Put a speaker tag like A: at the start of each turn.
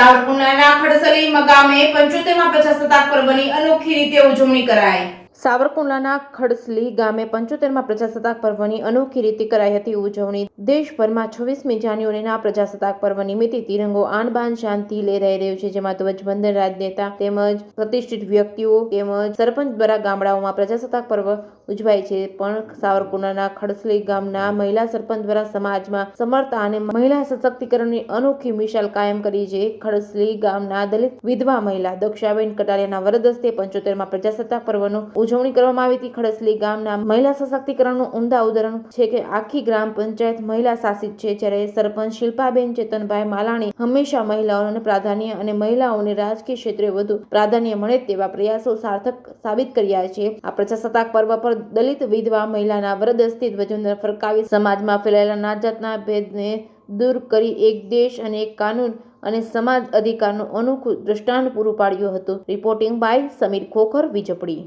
A: સાવરકુંડલાના ખડસલી ગામે 75મા પ્રજાસત્તાક પર્વની અનોખી રીતે ઉજવણી કરાઈ। સાવરકુંડલાના ખડસલી ગામે 75મા પ્રજાસત્તાક પર્વની અનોખી રીતે કરાઈ હતી ઉજવણી। દેશભરમાં 26મી જાન્યુઆરીના પ્રજાસત્તાક પર્વ નિમિત્તે તિરંગો આન બાન શાનથી લહેરાઈ રહ્યો છે, જેમાં ધ્વજવંદન રાજનેતા તેમજ પ્રતિષ્ઠિત વ્યક્તિઓ તેમજ સરપંચ દ્વારા ગામડાઓમાં પ્રજાસત્તાક પર્વ ઉજવાય છે। પણ સાવરકુંડલાના ખડસલી ગામના મહિલા સરપંચ દ્વારા સમાજમાં સમરસતા અને મહિલા સશક્તિકરણની અનોખી મિસાલ કાયમ કરી છે। ખડસલી ગામના દલિત વિધવા મહિલા દક્ષાબેન કટારિયાના વરદ હસ્તે 75મા પ્રજાસત્તાક પર્વનો ઉજવણી કરવામાં આવી હતી। ખડસલી ગામના મહિલા સશક્તિકરણનું ઉમદા ઉદાહરણ છે કે આખી ગ્રામ પંચાયત મહિલા શાસિત છે, જ્યારે સરપંચ શિલ્પાબેન ચેતનભાઈ માલાણી હંમેશા મહિલાઓને પ્રાધાન્ય અને મહિલાઓને રાજકીય ક્ષેત્રે વધુ પ્રાધાન્ય મળે તેવા પ્રયાસો સાર્થક સાબિત કર્યા છે। આ પ્રજાસત્તાક પર્વ પર દલિત વિધવા મહિલાના વરદ હસ્તે ધ્વજવંદન ફરકાવી સમાજમાં ફેલાયેલા નાત જાતના ભેદને દૂર કરી એક દેશ અને એક કાનૂન અને સમાજ અધિકારનું અનોખું દ્રષ્ટાંત પૂરું પાડ્યું હતું। Reporting by Samir Khokhar, Vijpadi.